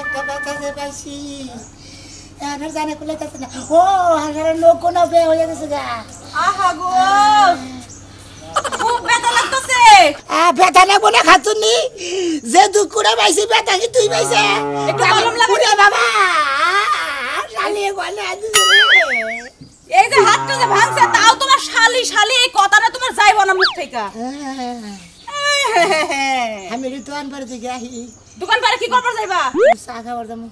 একটা ব্যথা যে পাইছি আমার জানে কুলাইতেছে না। ও হাজার লোক কোন বে হয়ে গেছে গা। আহা গো খুব ব্যথা লাগতেছে। ব্যথা লাগবো না খাতুনি, যে দুঃখ করে পাইছি ব্যথা কি তুই পাইছে? একটু গরম লাগে বাবা শালিয়ে গলে এই যে হাতটা যে ভাঙছে তাও তোমার শালি শালি এই কথাটা তোমার যাইব না মুখ থেকে। আমি দোকান পারে থেকে আহি। দোকান পারে কি করবার যাইবা? চা খাবার যাবো।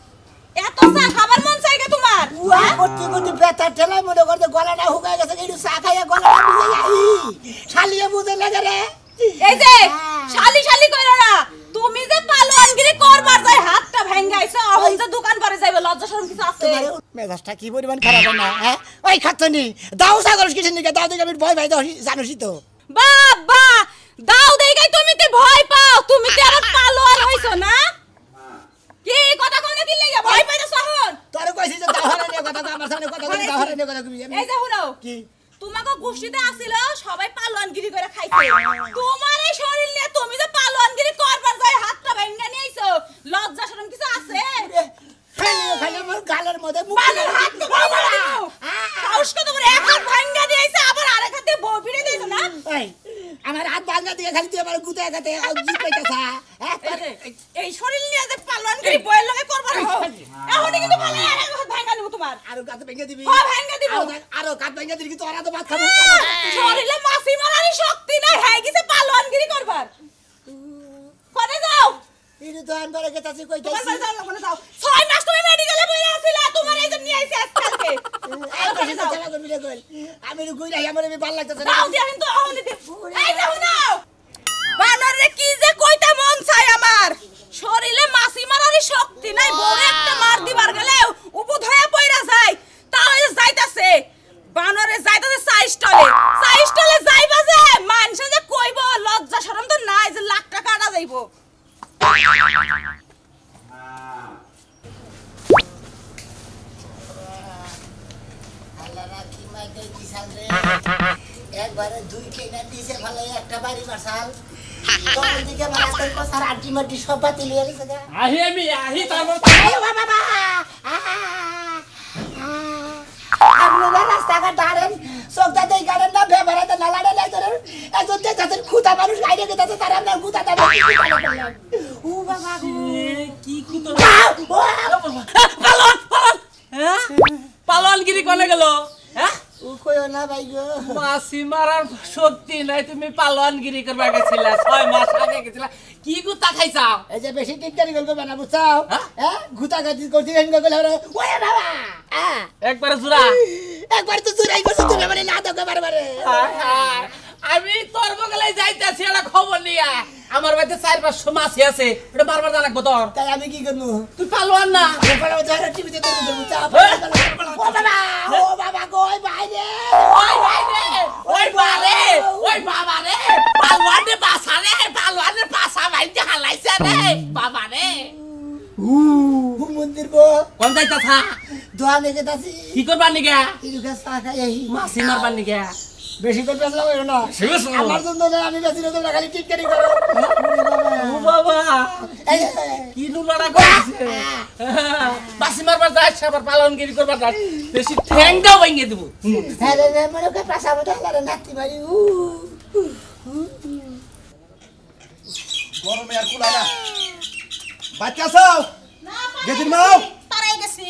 এত চা খাবার মন চাই গে তোমার? ওয়া করতে করতে ব্যথা ঠেলাই মনে করতে গলাটা হুকায় গেছে, একটু চা খাইয়া গলাটা বুঝে আহি। শালিয়ে বুঝে লাগে রে। এই যে শালি শালি কইরা না, তুমি যে পালোয়ানগিরি করবার যাই হাতটা ভাঙাইছো, এখন যে দোকান পারে যাইবা লজ্জা শরম কিছু আছে? মেজাজটা কি পরিমাণ খারাপ না? হ্যাঁ ওই খাতুনি দাও সাগর কিসের নিকে দাও দেখে আমি ভয় পাই জানোসি তো। বাবা দাও দেই তুমি তে ভয় পাও, তুমি তে আবার পালোয়ান হইছো না? কি কথা কইনা কি লাগা ভয় পাইছো এখন? তোরে কইছি যে দাও হারানে কথা আমার সামনে কথা কই দাও হারানে কথা কই। এই যে শুনো কি তোমাকে গোষ্ঠীতে আসিল সবাই পালোয়ানগিরি করে খাইছে, তোমার এই শরীর নিয়ে তুমি যে পালোয়ানগিরি করবার যাই হাতটা ভাঙা নিয়ে আইছো, লজ্জা শরম কিছু আছে? খালি আমার গালের মধ্যে পালোর হাত তো ভাঙা দিও, সাহস কত করে এক হাত ভাঙা দিয়েছে আবার আরেক হাতে বউ ফিরে দিয়েছো না? এই আমার হাত ভাঙা দিয়ে খালি তুই আমার গুতে গাতে জি কইতাছা। এই শরীর নিয়ে যে পালোয়ানগিরি বইয়ের লগে করবার হও, এখনই কিন্তু ভালো আরেক হাত ভাঙা নিব তোমার। আর গাত ভেঙে দিবি? হ্যাঁ ভাঙা দিব। আর গাত ভেঙে দিবি কিন্তু ওরা তো ভাত খাবে। শরীরে মাছি মারার শক্তি নাই, হ্যাঁ গেছে পালোয়ানগিরি করবার। কোনে যাও? এই তো আনবারে গেতাছি কইতাছি। কোনে যাও কোনে যাও? 6 মাস তুমি মেডিকেলে বইরা আছিলা, তোমার এই যে নিয়ে আইছে আজকালকে। আমি গুইরাই আমার ভালো লাগতেছে না। দাও দিয়া কিন্তু আহনি দে। এই যাও নাও। বানরে কি যে কইতা মন চাই আমার। শরীরে মাছি মারার শক্তি নাই, বড় একটা মার দিবার গেলে উপদ হয়ে পয়রা যায়। তাও এই যাইতাছে। বানরে যাইতাছে সাইস্টলে যাইবা যে মানুষে যে কইব লজ্জা শরম তো নাই যে লাখ টাকা আটা যাইবো। একবারে দুই কেনা দিছে ভালো একটা বাড়ি মারসাল তোর দিকে মারাতের কসার আটি মাটি সব বাতিল হয়ে গেছে গা। আহি আমি আহি তারপর আরে বাবা আপনারা রাস্তাঘাট দাঁড়েন চোখটা দেই গাড়েন না বেবারাতে নালাড়ে লাই ধরেন একজন দেখতেছেন খুদা মানুষ গাইডে গেছে তার আপনার খুদা দাম ও বাবা কি কুতো পালন হ্যাঁ পালনগিরি কোনে গেল? হ্যাঁ ও কইও না ভাই গো, মাছি মারার শক্তি নাই, তুমি পালনগিরি করবা গেছিলা 6 মাস আগে গেছিলা, কি গুতা খাইছাও? এই যে বেশি টিকটারি গল্প বানা বুঝছাও? হ্যাঁ গুতা গাতি করছি কেন গলে ওরে বাবা একবারে জুরা একবার তো চুরাই করছিস তুমি মানে না তোকে বারবারে। আমি তোর বগলে যাইতাছি একটা খবর নিয়া, আমার বাড়িতে 4-500 মাছি আছে, এটা বারবার জানাকবো তোর। তাই আমি কি করবো? তুই পালোয়ান না? টিভিতে ও বাবা গো ওই বাইরে ওই বাইরে ওই বারে ওই বাবা রে পালোয়ানে বাসা রে পালোয়ানে বাসা বাইতে হালাইছে রে বাবা রে। মন্দির বো কোন যাইতাছা? দোয়া লেগে তাছি কি করবার নিগা? ইরুকা চা খাই আহি। মাছি মারবার নিগা? বেশি করে পেছলাম হইল না আমার জন্য না, আমি বেশি না খালি টিটকারি করো। ও বাবা কি নুলাড়া কইছে? মাছি মারবার যাইছ আবার পালনগিরি করবার যাইছ, বেশি ঠ্যাংটাও ভাঙিয়ে দেব। হ্যাঁ রে মনে করে পাশা বটা লারে নাতি মারি গরমে আর কুলায় না। বাচ্চা আছো? না গেদিন মাও তারাই গেছি।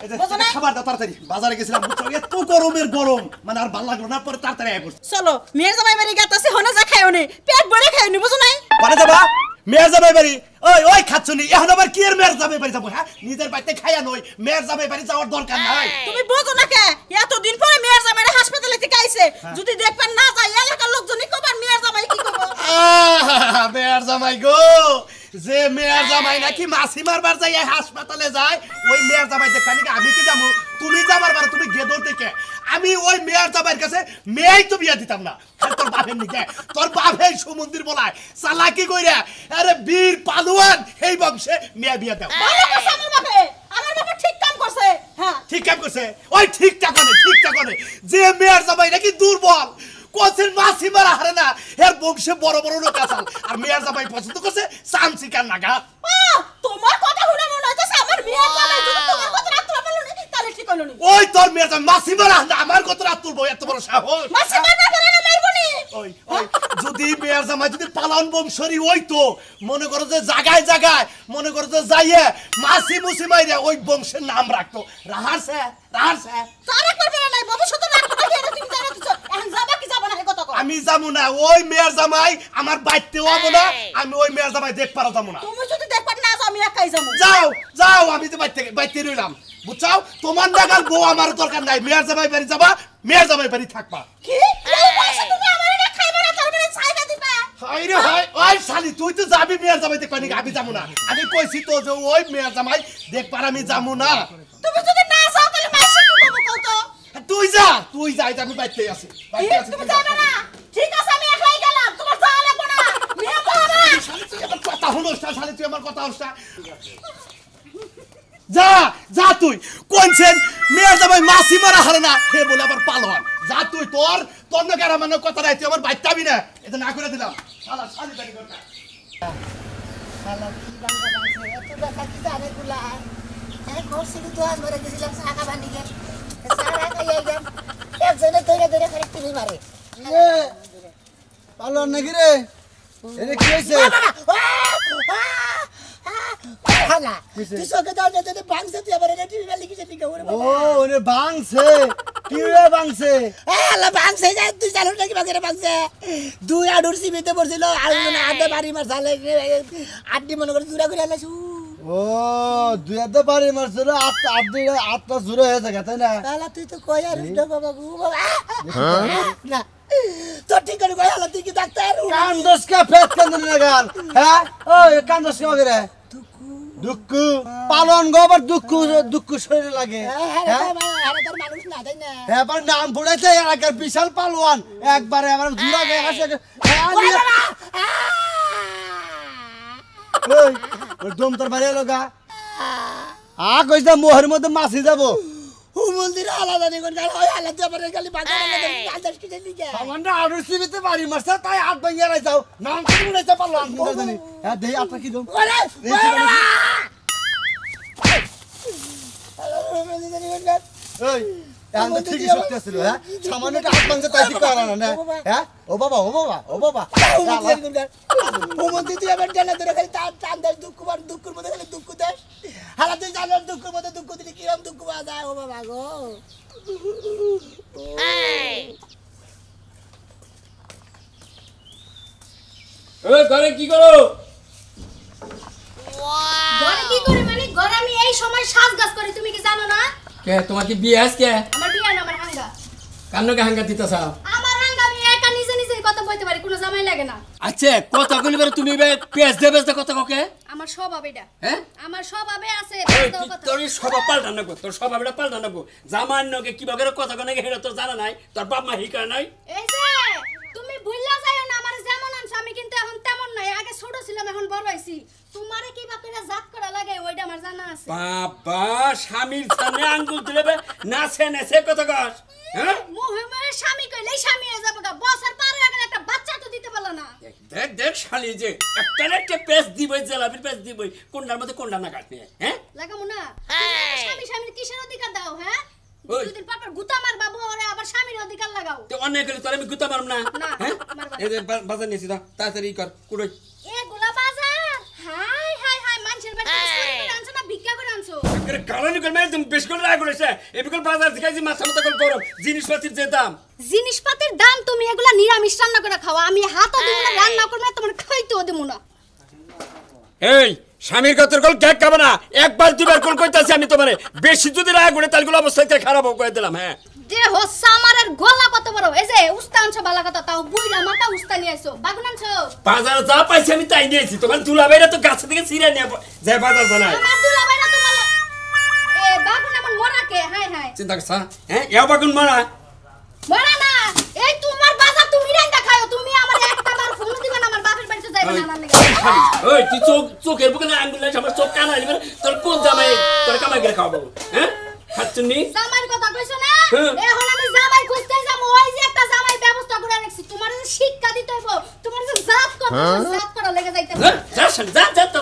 এই যে খাবার দাও তাড়াতাড়ি, বাজারে গেছিলাম বুঝছো, এত গরমের গরম মানে আর ভালো লাগলো না, পরে তাড়াতাড়ি আয় পড়ছি। চলো মেয়ের জামাই বাড়ি গেতাছি, হনে যা খাইও নি, পেট ভরে খাইও নি, বুঝো নাই? পরে যাবা মেয়ের জামাই বাড়ি? ওই ওই খাচ্ছনি এখন আবার কি এর মেয়ের জামাই বাড়ি যাবো? হ্যাঁ নিজের বাড়িতে খাইয়া নই, মেয়ের জামাই বাড়ি যাওয়ার দরকার নাই। তুমি বুঝো না কে এতদিন পরে মেয়ের জামাইরে হাসপাতালে থেকে আইছে, যদি দেখবেন না যায় এলাকার লোকজনই কবার মেয়ের জামাই কি করব? মেয়ের জামাই গো, যে মেয়ের জামাই নাকি মাছি মারবার যাই হাসপাতালে যায়, ওই মেয়ের জামাই দেখতে নাকি আমি কি যাবো? তুমি যাবার বার তুমি গেদর থেকে আমি ওই মেয়ের জামাইয়ের কাছে মেয়েই তো বিয়া দিতাম না। তোর বাপের নিকে তোর বাপের সুমন্দির বলায় চালাকি কইরা আরে বীর পালোয়ান এই বংশে মেয়ে বিয়া দাও। ভালো করছে আমার বাবা ঠিক কাম করছে। হ্যাঁ ঠিক কাম করছে, ওই ঠিকঠাক করে যে মেয়ের জামাই নাকি দুর্বল, কোসের মাসি মারা হারে না এর বংশে বড় বড় লোক আছে আর মেয়ের জামাই পছন্দ করছে সামসিকার নাগা তোমার কথা শুনে মনে হচ্ছে আমার মেয়ের জামাই যদি তোমার কথা রাখতে পারলো না তাহলে ঠিক হলো না ওই তোর মেয়ের জামাই মাসি মারা আমার কত রাত তুলবো এত বড় সাহস মাসি মারনা করে না মারবনি ওই যদি মেয়ের জামাই যদি পালন বংশরী ওই তো মনে করো যে জায়গায় জায়গায় মনে করো যে যাইয়ে মাসি মুসি মাইরে ওই বংশের নাম রাখতো রাহারছে তারা করবে না ভবিষ্যতে রাখতে হবে এটা তুমি জানো তো এখন যাবা কি যাবা না কত কর আমি যাবো না ওই মেয়ের জামাই আমার বাইতেও হবো না আমি ওই মেয়ের জামাই দেখ পারো যাবো না তুমি যদি দেখবা না যাও আমি একাই যাবো যাও আমি তো বাইতে রইলাম বুঝছাও তোমার নাগাল বউ আমার দরকার নাই মেয়ের জামাই বাড়ি যাবা মেয়ের জামাই বাড়ি থাকবা কি এই পয়সা তুমি আমার না খাইবা না তার মানে ছাইরা দিবা হাই রে হাই ওই শালি তুই তো যাবি মেয়ের জামাই দেখবা নাকি আমি যাবো না আমি কইছি তো যে ওই মেয়ের জামাই দেখবার আমি যাবো না তুমি যদি না যাও তাহলে মাসি কি করব কও তো তুই যা এটা আমি বাইতে আছি তুমি যাবে না ঠিক আছে আমি একাই গেলাম তোমার যাওয়া লাগবে না নিয়ে যাবে শালি তুই আমার কথা হলোস না শালি তুই আমার কথা হলোস না যা তুই কোনছেন মেয়ের জামাই মাসি মারা হারে না হে বলে আবার পালন যা তুই তোর নাকি আমার কথা নাই তুই আমার বাইতাবি না এটা না করে দিলাম শালা শালি বাড়ি করতা শালা কি বাংলা বাংলা এত দেখা কি জানে গুলা কোসিনি তো আর মরে গেছিলাম সাকা বানি গে সারা খাইয়ে গেল একজনে ধরে খালি টিভি মারে ভালো নাকি রে এরে কি হইছে হালা তুই সকে দাও না বাংসে তুই আবার এটা টিভি মালি কিছে দিকে ওরে ও ওরে ভাঙছে কি রে ভাঙছে হালা বাংসে যায় তুই জানো নাকি বাগেরে বাংসে দুই আডুর সিবিতে পড়ছিল আর না আড্ডা বাড়ি মার জালে আড্ডি মনে করে দূরা করে আলাসু ও দুই আধা বাড়ি মারছিল আটটা জুড়ে হয়েছে তাই না হালা তুই তো কই আর বাবা গু বাবা না তো ঠিক করে কই হালা তুই কি ডাক্তার কান্দস কা ফেট কান্দন লাগাল হ্যাঁ ওই কান্দস কা করে দুঃখু পালন গোবার দুঃখু শরীরে লাগে হ্যাঁ তোর মানুষ না তাই না এবার নাম পড়াইছে এলাকার বিশাল পালোয়ান একবারে আবার জুড়া গিয়ে আসে ওই দম তোর বাড়ি এলো গা কইস মোহের মধ্যে মাছি যাবো ও মন্দির আলাদা নি কোন গাল হয় আলাদা আবার খালি বাগা না আদাস কি জানি কে আমরা আড়ুর সিবিতে বাড়ি মারছে তাই আট ভাঙিয়া রাই যাও নাম কি উড়াইতে পারলো আমি জানি হ্যাঁ দেই আপনি কি দম ওরে ওই এখন তো ঠিকই সত্যি ছিল হ্যাঁ সামান্য একটা হাত ভাঙছে তাই ঠিক করা না হ্যাঁ ও বাবা ও মন্দির তুই আবার জানা ধরে খালি তার চান্দার দুঃখের মধ্যে খালি দুঃখ দেশ হালা তুই জানার দুঃখের মধ্যে দুঃখ দিলে কিরম দুঃখ পাওয়া যায় ও বাবা গো ঘরে কি করো ঘরে কি করি মানে ঘরে আমি এই সময় সাজগাজ করি তুমি কি জানো না কে তোমার কি বিয়ে আজকে আমার বিয়ে না আমার হাঙ্গা কান্নকে হাঙ্গা দিতেছ আমার হাঙ্গা আমি একা নিজেই কথা বলতে পারি কোনো জামাই লাগে না আচ্ছা কথা কইলে তুমি পেঁয়াজ দেবে কথা ককে আমার স্বভাব এটা হ্যাঁ আমার স্বভাবে আছে তোর স্বভাব পাল্টা নাগো তোর স্বভাবটা পাল্টা নাগো জামান্যকে কিভাবে কথা কনে হেটা তোর জানা নাই তোর বাপ মা হিকার নাই এই যে তুমি ভুললা যাও না আমার যেমন আনছো আমি কিন্তু এখন তেমন নাই আগে ছোট ছিলাম এখন বড় হইছি তোমারে কি বা কইরা জাত করা লাগে ওইটা আমার জানা আছে বাবা স্বামীর সামনে আঙ্গুল তুলে নাচে নেছে কথা কস হ্যাঁ মোহমের স্বামী কইলেই স্বামী হয়ে যাবে বছর পার হয়ে গেল একটা বাচ্চা তো দিতে পারলো না দেখ শালি যে একটা পেস দিবই জেলাবির পেস দিবই কোনটার মধ্যে কোনটা না কাটবে হ্যাঁ লাগামু না স্বামীর কিসের অধিকার দাও হ্যাঁ ওই দুদিন পর গুতা মার বাবু ওরে আবার স্বামীর অধিকার লাগাও তো অন্য গেলে তোর আমি গুতা মারব না হ্যাঁ এই যে বাজার নিছি দাও তাড়াতাড়ি কর কুড়ই এগুলা বাজার হাই হাই হাই মানুষের বাড়ি থেকে আনছো না ভিক্ষা করে আনছো আরে কারণে কর মানে তুমি বেশ করে রাগ করেছে এই বিকল বাজার দেখাইছি মাথা মতো করে গরম জিনিসপাতির যে দাম জিনিসপাতির দাম তুমি এগুলা নিরামিষ রান্না করে খাওয়া আমি হাতও দিব না রান্না করব না তোমার খাইতেও দেব না এই স্বামীর কতর কল কেক খাবে না একবার দুবার কল কইতাছি আমি তোমারে বেশি যদি রাগ করে তালগুলো অবস্থাতে খারাপ করে দিলাম হ্যাঁ দেহ সামারের গলা কত বড় এই যে উস্তানছো বালা কথা তাও বুইরা মাথা উস্তা নিয়ে আইছো বাগুন আনছো বাজারে যা পাইছি আমি তাই নিয়েছি তোমার দুলাভাইরা তো গাছ থেকে ছিঁড়ে নিয়ে যায় বাজার জানাই আমার দুলাভাইরা তোমার এ বাগুন এমন মরা কে হাই হাই চিন্তা করছা হ্যাঁ এ বাগুন মারা মরা না এই তোমার বাজার তুমি রান্না খাও তুমি আমার একটা বার ফোন দিবা না আমার বাপের বাড়িতে যাইবা না আমার লাগি ওই তুই চোখের বুকে না আঙ্গুল আমার চোখ কানা দিবে তোর কোন জামাই তোর কামাই করে খাওয়াবো হ্যাঁ হাতছুনি জামাইর কথা কইছো না এখন আমি জামাই খুঁজতে যাবো ওই যে একটা জামাই ব্যবস্থা বাবুরা রাখছি তোমার যে শিক্ষা দিতে হইব তোমার যে জাত করা লেগে যাইতে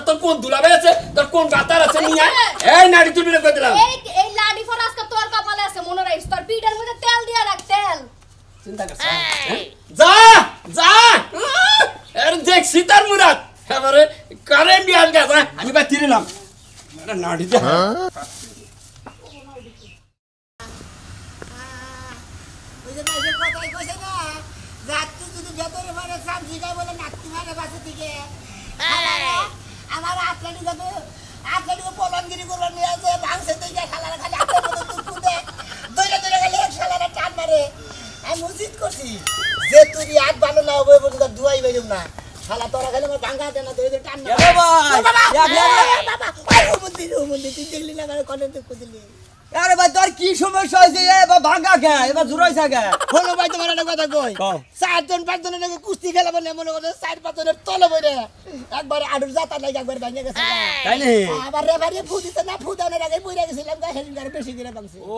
তোর কোন দুলাবে আছে তোর কোন গাতার আছে নিয়া এই নাড়ি তুই বের করে দিলাম এই লাডি ফর আজকে তোর কপালে আছে মনে রাখিস তোর পিঠের মধ্যে তেল দিয়া রাখ তেল চিন্তা করছ যা যা এর দেখ সীতার মুরাদ এবারে কারেন্ট বিয়াল গেছে আমি বা তিরিলাম এটা নাড়ি দে ওই যে মাঝে কথাই কইছে না রাত্রি যদি ভেতরে মানে সামজি গায় বলে নাতি মানে বাসে দিকে আমার আটলাটি পলনগিরি করবার নিয়ে আছে ভাঙছে দিকে খালারা খালি আপনার মতো দুঃখ দে দইলে খালি এক শালারা টান মারে আমি উচিত করছি যে তুই হাত ভালো না হবে বলতে দুয়াই বেরুম না শালা তোরা খালি আমার ভাঙা দেয় না দইলে টান মারে বাবা ও মন্দির তুই দেখলি না কনে দুঃখ দিলি আরে ভাই তোর কি সমস্যা হইছে এবার ভাঙা গে এবার জুরাইছা গে হলো ভাই তোমার একটা কথা কই চারজন পাঁচজনের নাকি কুস্তি খেলা বলে মনে করো চার পাঁচজনের তলে বইরে একবার আডুর জাতা লাগে একবার ভেঙে গেছে তাই নি আবার রেফারি ফু দিতে না ফু দানের আগে বইরে গেছিলাম গা হেলিকপ্টার বেশি করে ভাঙছে ও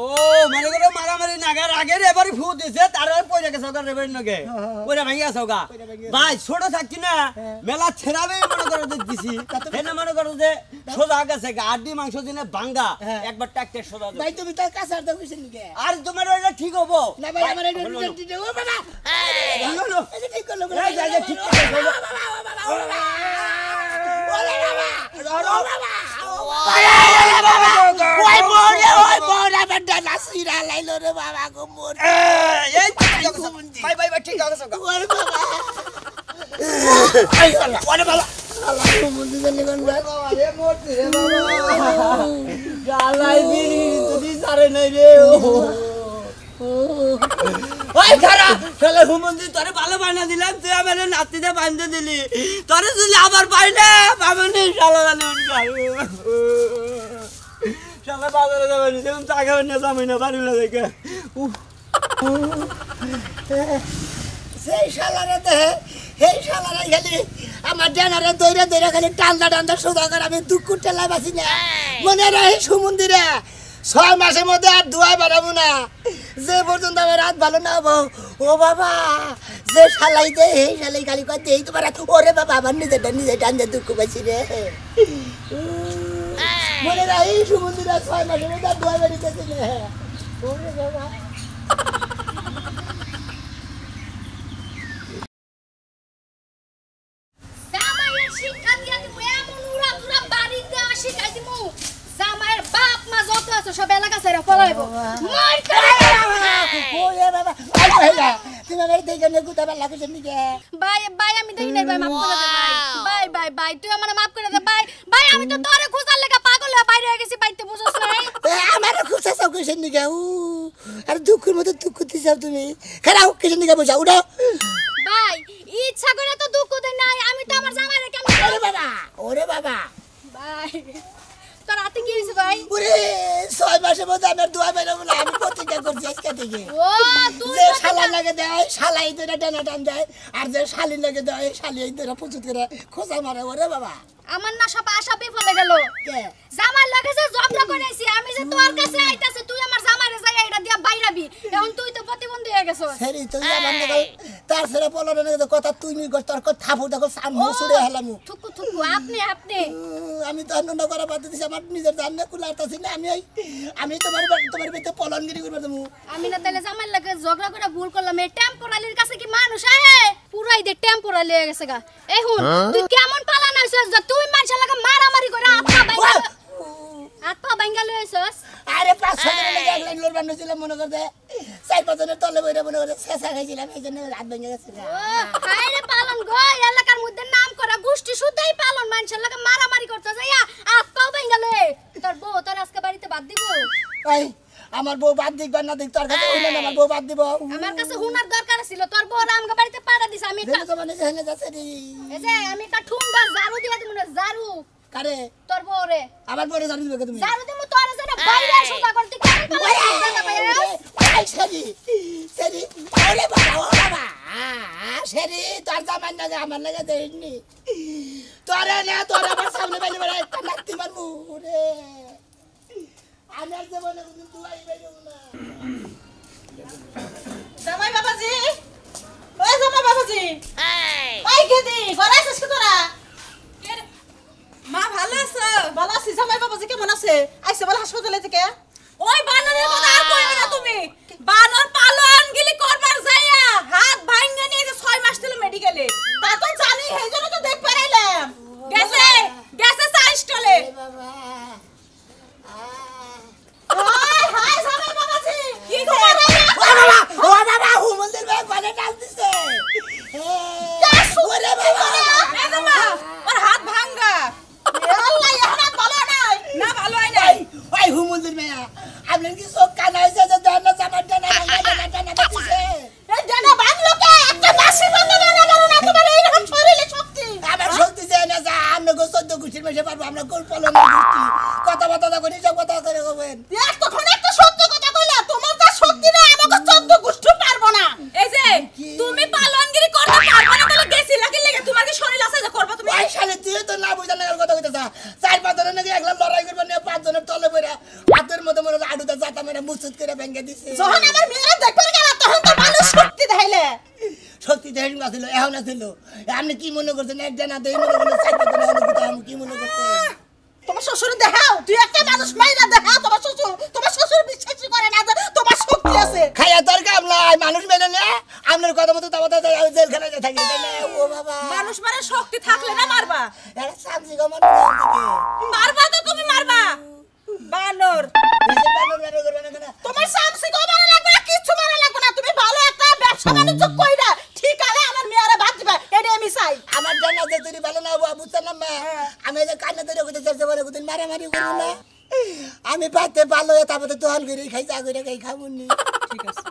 মানে করে মারামারি নাগার আগে রেবারি ফু দিছে তারপর পয়রা গেছে ওগা রেবারি নগে পয়রা ভাঙি গেছে ওগা ভাই ছোট থাকি না মেলা ছেড়াবে মনে করে দিছি এনে মনে করো যে সোজা গেছে আড্ডি মাংস দিনে ভাঙা একবার টাকতে সোজা ভাই তুমি তো কাছার দাও কইছেন কি আর তোমার ওইটা ঠিক হবো না ভাই আমার এটা ও বাবা হলো এটা ঠিক করলো এই যা ঠিক করে ওই মোরে বেটা নাসিরা লাইলো রে বাবা গো মোর এই ভাই ঠিক আছে ওরে বাবা আই আল্লাহ ওরে বাবা আল্লাহ মুন্দি জানি কোন বাবা রে মোরতে রে বাবা গালাই বিড়ি তুই সারে নাই রে ওই খারা শালা হুমন্দি তোরে ভালো বানা দিলাম তুই আমারে নাতিতে বাঁধতে দিলি তোরে যদি আবার পাই না পাবনি শালা জানি শালা বাজারে যাবেন যেমন চা খাবেন না জামাই না বাড়ি না দেখে সেই শালারে দেহে এই শালারে খালি আমার ডেনারে দইরা খালি টান্দা সোজা করে আমি দুঃখ ঠেলা বাসি না মনে রাখি সুমন্দিরে 6 মাসের মধ্যে আর দুয়াই বাড়াবো না যে পর্যন্ত আমার রাত ভালো না হবো ও বাবা যে শালাই দে এই শালাই খালি করতে এই তোমার ওরে বাবা আমার নিজে টান্দা দুঃখ পাইছি রে মনে রাখি সুমন্দিরে 6 মাসের মধ্যে আর দুয়াই বাড়িতেছি না ওরে বাবা শিক্ষা দিয়া দিমু এমন উড়া পুরা বাড়ি দেওয়া শিখাই দিমু জামাইয়ের বাপ মা যত আছে সব এলাকা ছেড়ে পলাইব মার করে ওরে বাবা আই ভাইলা তুমি আমার দেখে নে গুতা বালা কইছেন নি কে ভাই আমি দেই নাই ভাই মাফ করে দে ভাই তুই আমারে মাফ করে দে ভাই আমি তো তোরে খোঁজার লাগা পাগল হয়ে বাইরে হয়ে গেছি বাইতে বুঝছস নাই আমার খুশা সব কইছেন নি কে আর দুঃখের মধ্যে দুঃখ দিছাও তুমি খারাও কইছেন নি কে বুঝা উড়াও ভাই ইচ্ছা করে তো দুঃখ দেই নাই আমি তো আমার জামাইরে কেমন ওরে বাবা ভাই তোর হাতে কি হইছে ভাই ওরে 6 মাসের মধ্যে আমার দুয়া বেরোবো না আমি প্রতিজ্ঞা করছি আজকে থেকে ও তুই যে শালা লাগে দেয় শালাই ধরে টান দেয় আর যে শালি লাগে দেয় শালি ধরে পুচুত করে খোঁচা মারে ওরে বাবা আমার না সব আশা বিফলে গেল কে জামাই লাগে যে ঝগড়া করেছি আমি যে তোর কাছে আইতাছে তুই আমার জামাইরে যাই এটা দিয়া বাইরাবি এখন তুই তো প্রতিবন্ধী হয়ে গেছস সেরি তুই আমার না তার ছেড়ে পলরে না কথা তুই নি তোর কথা থাপু দেখো সামনে ছুড়ে হেলামু থুকু আপনি আমি তো অন্য করে বাদ দিছি আমার নিজের জান না কুলাতাছি না আমি তোমার ভিতরে পলনগিরি করব তুমি আমি না তাহলে জামাই লাগে ঝগড়া করে ভুল করলাম এই টেম্পোরারির কাছে কি মানুষ আহে পুরাই দে টেম্পোরারি হয়ে গেছে গা এই হুন তুই কেমন পালান হইছস যে তুই মানুষের লাগে মারামারি করে হাত পা ভাঙা লইছস আরে 5-6 দিন লাগে এক লাইন লোর বানাইছিলাম মনে করতে 4-5 জনের তলে বইরা মনে করতে শেষা খাইছিলাম এইজন্য রাত ভেঙে গেছে ও হায় রে পালন গো এলাকার মধ্যে নাম করা গোষ্ঠী শুদ্ধই পালন মানুষের লাগে মারামারি করতে যাইয়া হাত পা ভাঙা লই তোর বউ তোর আজকে বাড়িতে বাদ দিব ওই আমার বউ বাদ দিক বা না দিক তোর কাছে হইলো না আমার বউ বাদ দিব আমার কাছে হুনার দরকার ছিল তোর বউ আমগো বাড়িতে পাড়া দিছ আমি দেখো তো মানে জানে যাচ্ছে রে এই যে আমি একটা ঠুঙ্গা ঝাড়ু দিয়া দিমু না ঝাড়ু কারে তোর বউরে আমার বউরে জানি দিবে তুমি ঝাড়ু দিমু তোর যেন বাইরে সোজা করতে কেমন পালা ওই সেরি ওরে বাবা সেরি তোর জামাই না আমার লাগে দেইনি তোরে না তোর আমার সামনে বাইরে বাইরে একটা নাতি মারমু রে আমার জীবনে দুয়াই বাইরে না জামাই বাবাজি ও বাবাজি এই গেদি ঘরে আছিস কি তোরা মা ভালো আছো ভালো আছি জামাই বাবাজি কেমন আছে আইছে বল হাসপাতালে থেকে ওই বানরের কথা আর কইবে না তুমি বানর পালন গিলি করবার যাইয়া হাত ভাঙা নিয়ে যে 6 মাস ছিল মেডিকেলে তা তো জানি সেইজন্য তো দেখ পারাইলাম গেছে গেছে সাইস্টলে বাবা হাই হাই জামাই বাবাজি কি ও বাবা হুমন্দির ভাই পানি ডাল দিছে ওরে বাবা এই জামা ওর হাত ভাঙা আল্লাহ ইহানা ভালো নাই না ভালো হয় নাই ওই হুমন্দির ভাই আপনি কি সব কানাইছে যে জানা জামাটা না না দিছে এই জানা বাংলো কে একটা মাসি বন্ধ না কারণ একেবারে এইরকম শরীরে শক্তি আমার শক্তি যায় না যা আমরা গো 14 গুছির মেশে পারবো আমরা কোন পলন গুছি কথা করি সব কথা করে কবেন এতক্ষণ একটা সত্য কথা কইলা তোমার যা শক্তি না আমাকে 14 গুষ্ঠ পারবো না এই যে তুমি পালনগিরি করতে পারবে না তাহলে গেছি লাগি লাগে তোমার কি শরীর আছে যে করবে তুমি ওই শালে তুই তো না বুঝা না কথা কইতাছ চার পাঁচ জনের নাকি একলা লড়াই করবে না পাঁচ জনের তলে পড়া হাতের মধ্যে মনে আডুটা জাতা মেরে মুসুত করে ভেঙে দিছে যখন আমার মেয়েরা দেখবে গেল তখন তো ভালো শক্তি দেখাইলে শক্তি দেহের আছিল এখন আছিল আপনি কি মনে করছেন এক জানা দেই মনে করলে চার পাঁচ জনের কথা আমি কি মনে করতেন তোমার শ্বশুর দেখাও তুই একটা মানুষ মাইরা দেখাও তোমার শ্বশুর বিশ্বাসই করে না যে তোমার শক্তি আছে খাইয়া তোর কাম নাই মানুষ মেলে না আপনার কথা মতো তাবাতে জেলখানায় থাকি ও বাবা মানুষ মানে শক্তি থাকলে না মারবা এটা সামজি গমন মারবা তো তুমি মারবা বানর তোমার সামসি কো মারা লাগবে না কিচ্ছু মারা লাগবে না তুমি ভালো একটা ব্যবসা বাণিজ্য কইরা ঠিক আছে আমার মেয়েরা বাদ দিবা এটা আমি চাই আমার জানা যে তুই ভালো না বুঝছ না মা আমি যে কান্না ধরে কইতে চাইতে বলে কইতে মারামারি করব না আমি পাইতে ভালো তারপরে তোহান করে খাই চা করে খাই খাবুনি ঠিক আছে